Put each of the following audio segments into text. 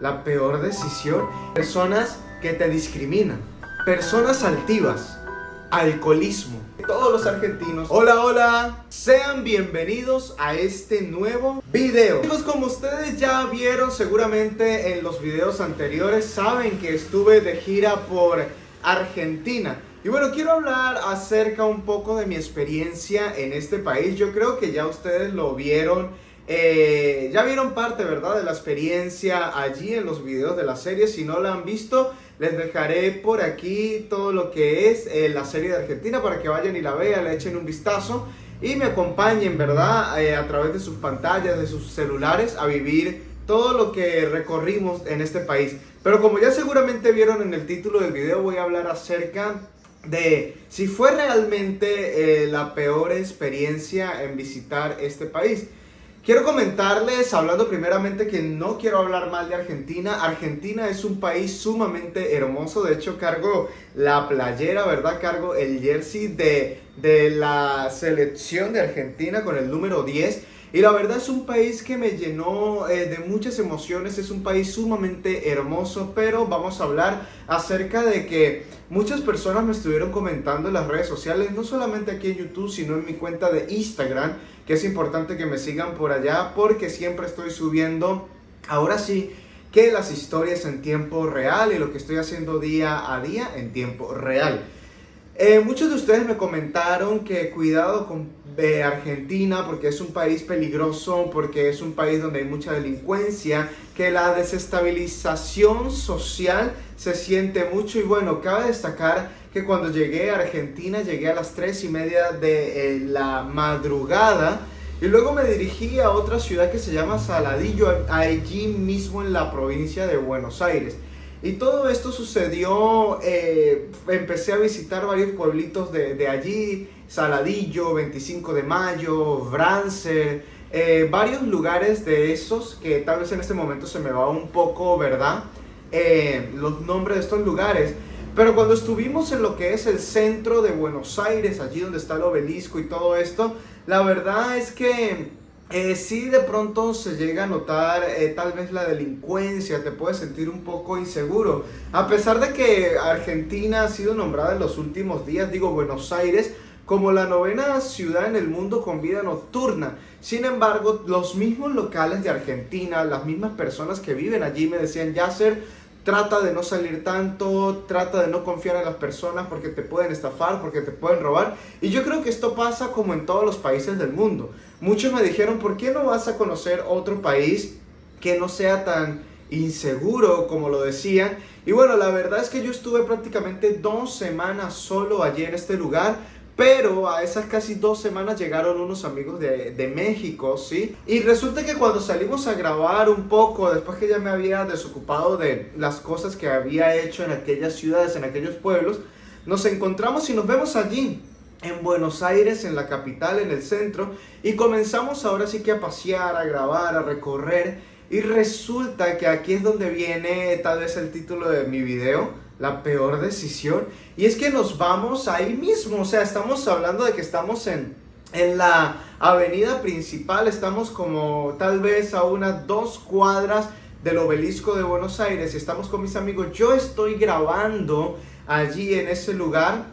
La peor decisión, personas que te discriminan, personas altivas, alcoholismo. Todos los argentinos, hola, sean bienvenidos a este nuevo video. Chicos, como ustedes ya vieron seguramente en los videos anteriores, saben que estuve de gira por Argentina. Y bueno, quiero hablar acerca un poco de mi experiencia en este país. Yo creo que ya ustedes lo vieron. Ya vieron parte, ¿verdad?, de la experiencia allí en los videos de la serie. Si no la han visto, les dejaré por aquí todo lo que es la serie de Argentina para que vayan y la vean, le echen un vistazo y me acompañen, ¿verdad?, a través de sus pantallas, de sus celulares, a vivir todo lo que recorrimos en este país. Pero como ya seguramente vieron en el título del video, voy a hablar acerca de si fue realmente la peor experiencia en visitar este país. Quiero comentarles, hablando primeramente, que no quiero hablar mal de Argentina. Argentina es un país sumamente hermoso. De hecho, cargo la playera, ¿verdad? Cargo el jersey de la selección de Argentina con el número 10. Y la verdad es un país que me llenó de muchas emociones. Es un país sumamente hermoso, pero vamos a hablar acerca de que muchas personas me estuvieron comentando en las redes sociales, no solamente aquí en YouTube, sino en mi cuenta de Instagram, que es importante que me sigan por allá porque siempre estoy subiendo, ahora sí, que las historias en tiempo real y lo que estoy haciendo día a día en tiempo real. Muchos de ustedes me comentaron que cuidado con Argentina porque es un país peligroso, porque es un país donde hay mucha delincuencia, que la desestabilización social se siente mucho. Y bueno, cabe destacar que cuando llegué a Argentina llegué a las 3:30 de la madrugada y luego me dirigí a otra ciudad que se llama Saladillo, allí mismo en la provincia de Buenos Aires. Y todo esto sucedió, empecé a visitar varios pueblitos de allí, Saladillo, 25 de Mayo, Brance, varios lugares de esos que tal vez en este momento se me va un poco, ¿verdad?, los nombres de estos lugares. Pero cuando estuvimos en lo que es el centro de Buenos Aires, allí donde está el obelisco y todo esto, la verdad es que sí, de pronto se llega a notar tal vez la delincuencia, te puedes sentir un poco inseguro. A pesar de que Argentina ha sido nombrada en los últimos días, digo Buenos Aires, como la 9ª ciudad en el mundo con vida nocturna. Sin embargo, los mismos locales de Argentina, las mismas personas que viven allí me decían: Yasser, trata de no salir tanto, trata de no confiar en las personas porque te pueden estafar, porque te pueden robar. Y yo creo que esto pasa como en todos los países del mundo. Muchos me dijeron: ¿por qué no vas a conocer otro país que no sea tan inseguro como lo decían? Y bueno, la verdad es que yo estuve prácticamente 2 semanas solo allí en este lugar. Pero a esas casi 2 semanas llegaron unos amigos de México, ¿sí? Y resulta que cuando salimos a grabar un poco, después que ya me había desocupado de las cosas que había hecho en aquellas ciudades, en aquellos pueblos, nos encontramos y nos vemos allí, en Buenos Aires, en la capital, en el centro, y comenzamos ahora sí que a pasear, a grabar, a recorrer, y resulta que aquí es donde viene tal vez el título de mi video, la peor decisión, y es que nos vamos ahí mismo, o sea, estamos hablando de que estamos en la avenida principal, estamos como tal vez a unas 2 cuadras del obelisco de Buenos Aires, y estamos con mis amigos. Yo estoy grabando allí en ese lugar,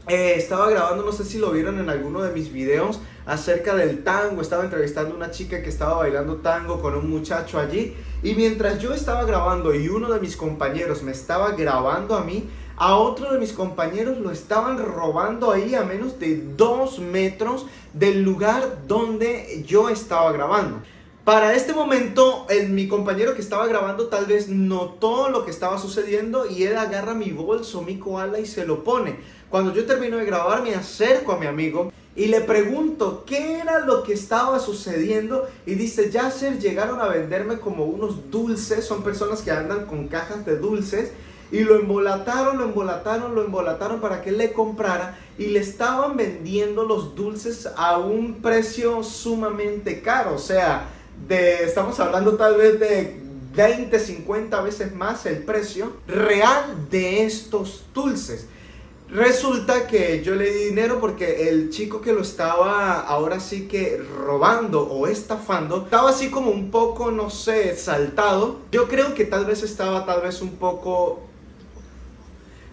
estaba grabando, no sé si lo vieron en alguno de mis videos, acerca del tango. Estaba entrevistando a una chica que estaba bailando tango con un muchacho allí, y mientras yo estaba grabando y uno de mis compañeros me estaba grabando a mí, a otro de mis compañeros lo estaban robando ahí a menos de 2 metros del lugar donde yo estaba grabando. Para este momento, mi compañero que estaba grabando tal vez notó lo que estaba sucediendo y él agarra mi bolso, mi koala, y se lo pone. Cuando yo termino de grabar, me acerco a mi amigo y le pregunto qué era lo que estaba sucediendo, y dice: Yasser, llegaron a venderme como unos dulces, son personas que andan con cajas de dulces, y lo embolataron para que él le comprara, y le estaban vendiendo los dulces a un precio sumamente caro. O sea, estamos hablando tal vez de 20, 50 veces más el precio real de estos dulces. Resulta que yo le di dinero porque el chico que lo estaba ahora sí que robando o estafando estaba así como un poco, no sé, saltado. Yo creo que tal vez estaba un poco,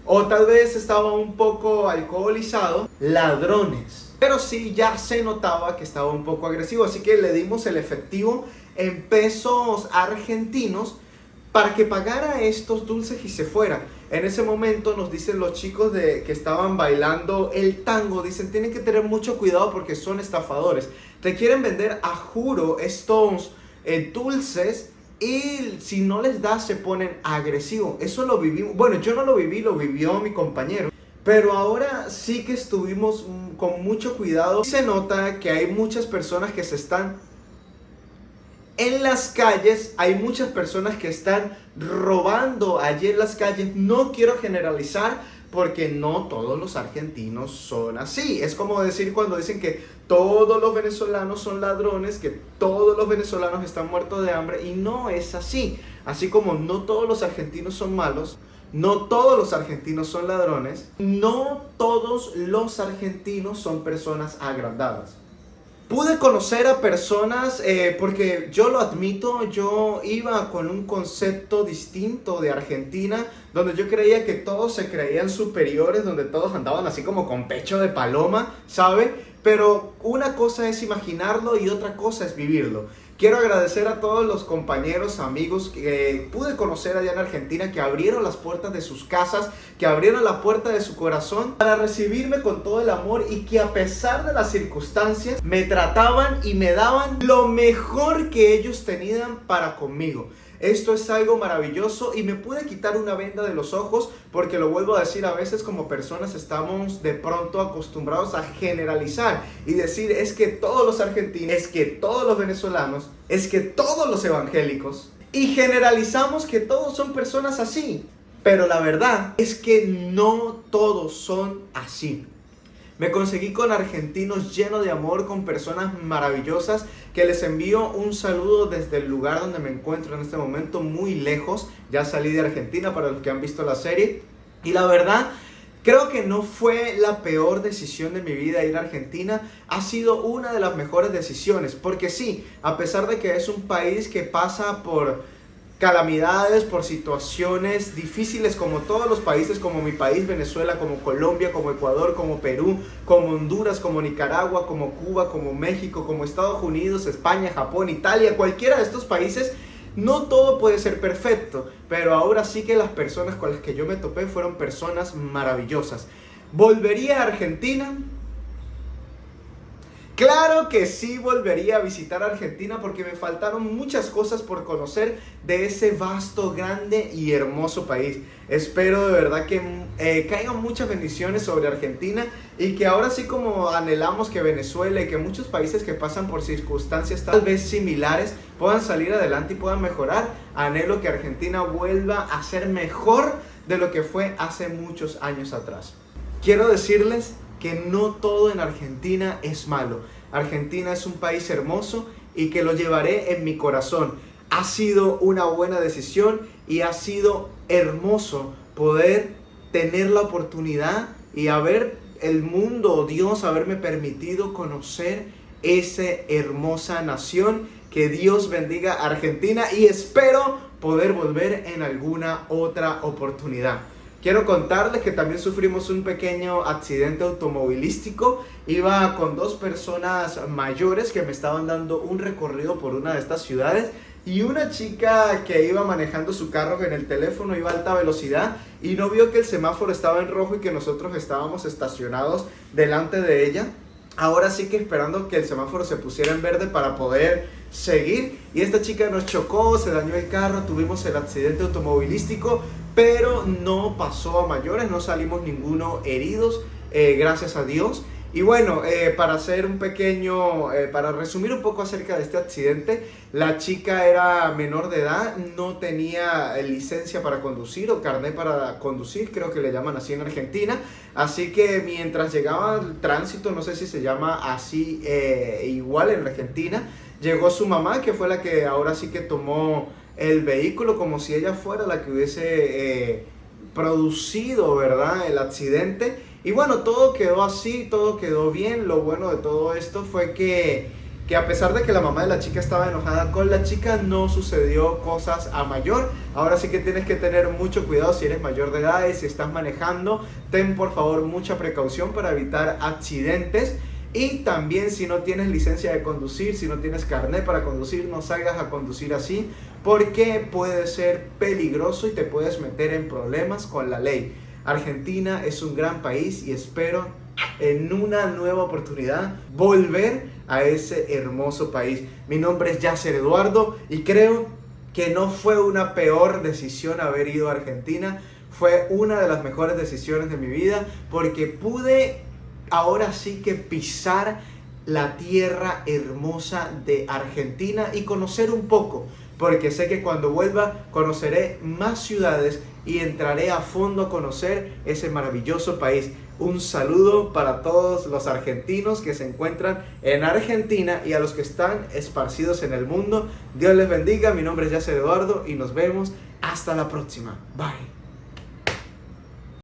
o tal vez estaba un poco alcoholizado. Ladrones. Pero sí ya se notaba que estaba un poco agresivo, así que le dimos el efectivo en pesos argentinos para que pagara estos dulces y se fuera. En ese momento nos dicen los chicos que estaban bailando el tango, dicen, tienen que tener mucho cuidado porque son estafadores. Te quieren vender a juro estos dulces y si no les das se ponen agresivos. Eso lo vivimos, bueno, yo no lo viví, lo vivió mi compañero. Pero ahora sí que estuvimos con mucho cuidado. Se nota que hay muchas personas que se están en las calles, hay muchas personas que están robando allí en las calles. No quiero generalizar porque no todos los argentinos son así. Es como decir cuando dicen que todos los venezolanos son ladrones, que todos los venezolanos están muertos de hambre, y no es así. Así como no todos los argentinos son malos, no todos los argentinos son ladrones, no todos los argentinos son personas agrandadas. Pude conocer a personas, porque yo lo admito, yo iba con un concepto distinto de Argentina, donde yo creía que todos se creían superiores, donde todos andaban así como con pecho de paloma, ¿sabe? Pero una cosa es imaginarlo y otra cosa es vivirlo. Quiero agradecer a todos los compañeros, amigos que pude conocer allá en Argentina, que abrieron las puertas de sus casas, que abrieron la puerta de su corazón para recibirme con todo el amor, y que a pesar de las circunstancias me trataban y me daban lo mejor que ellos tenían para conmigo. Esto es algo maravilloso y me pude quitar una venda de los ojos, porque lo vuelvo a decir, a veces como personas estamos de pronto acostumbrados a generalizar y decir, es que todos los argentinos, es que todos los venezolanos, es que todos los evangélicos, y generalizamos que todos son personas así. Pero la verdad es que no todos son así. Me conseguí con argentinos llenos de amor, con personas maravillosas, que les envío un saludo desde el lugar donde me encuentro en este momento, muy lejos. Ya salí de Argentina, para los que han visto la serie. Y la verdad, creo que no fue la peor decisión de mi vida ir a Argentina. Ha sido una de las mejores decisiones. Porque sí, a pesar de que es un país que pasa por calamidades, por situaciones difíciles como todos los países, como mi país Venezuela, como Colombia, como Ecuador, como Perú, como Honduras, como Nicaragua, como Cuba, como México, como Estados Unidos, España, Japón, Italia, cualquiera de estos países, no todo puede ser perfecto, pero ahora sí que las personas con las que yo me topé fueron personas maravillosas. ¿Volvería a Argentina? Claro que sí, volvería a visitar Argentina, porque me faltaron muchas cosas por conocer de ese vasto, grande y hermoso país. Espero de verdad que caigan muchas bendiciones sobre Argentina, y que ahora sí, como anhelamos que Venezuela y que muchos países que pasan por circunstancias tal vez similares puedan salir adelante y puedan mejorar, anhelo que Argentina vuelva a ser mejor de lo que fue hace muchos años atrás. Quiero decirles que no todo en Argentina es malo. Argentina es un país hermoso y que lo llevaré en mi corazón. Ha sido una buena decisión y ha sido hermoso poder tener la oportunidad y haber el mundo, Dios, haberme permitido conocer esa hermosa nación. Que Dios bendiga a Argentina y espero poder volver en alguna otra oportunidad. Quiero contarles que también sufrimos un pequeño accidente automovilístico. Iba con dos personas mayores que me estaban dando un recorrido por una de estas ciudades, y una chica que iba manejando su carro en el teléfono iba a alta velocidad y no vio que el semáforo estaba en rojo y que nosotros estábamos estacionados delante de ella. Ahora sí que esperando que el semáforo se pusiera en verde para poder seguir, y esta chica nos chocó, se dañó el carro, tuvimos el accidente automovilístico, pero no pasó a mayores, no salimos ninguno heridos, gracias a Dios. Y bueno, para hacer un pequeño, para resumir un poco acerca de este accidente, la chica era menor de edad, no tenía licencia para conducir o carnet para conducir, creo que le llaman así en Argentina. Así que mientras llegaba el tránsito, no sé si se llama así igual en Argentina, llegó su mamá, que fue la que ahora sí que tomó el vehículo, como si ella fuera la que hubiese producido, ¿verdad?, el accidente. Y bueno, todo quedó así, todo quedó bien. Lo bueno de todo esto fue que a pesar de que la mamá de la chica estaba enojada con la chica, no sucedió cosas a mayor. Ahora sí que tienes que tener mucho cuidado si eres mayor de edad y si estás manejando. Ten por favor mucha precaución para evitar accidentes. Y también si no tienes licencia de conducir, si no tienes carnet para conducir, no salgas a conducir así, porque puede ser peligroso y te puedes meter en problemas con la ley. Argentina es un gran país y espero en una nueva oportunidad volver a ese hermoso país. Mi nombre es Yasser Eduardo y creo que no fue una peor decisión haber ido a Argentina. Fue una de las mejores decisiones de mi vida porque pude ahora sí que pisar la tierra hermosa de Argentina y conocer un poco, porque sé que cuando vuelva conoceré más ciudades y entraré a fondo a conocer ese maravilloso país. Un saludo para todos los argentinos que se encuentran en Argentina y a los que están esparcidos en el mundo. Dios les bendiga, mi nombre es Yasser Eduardo y nos vemos hasta la próxima. Bye.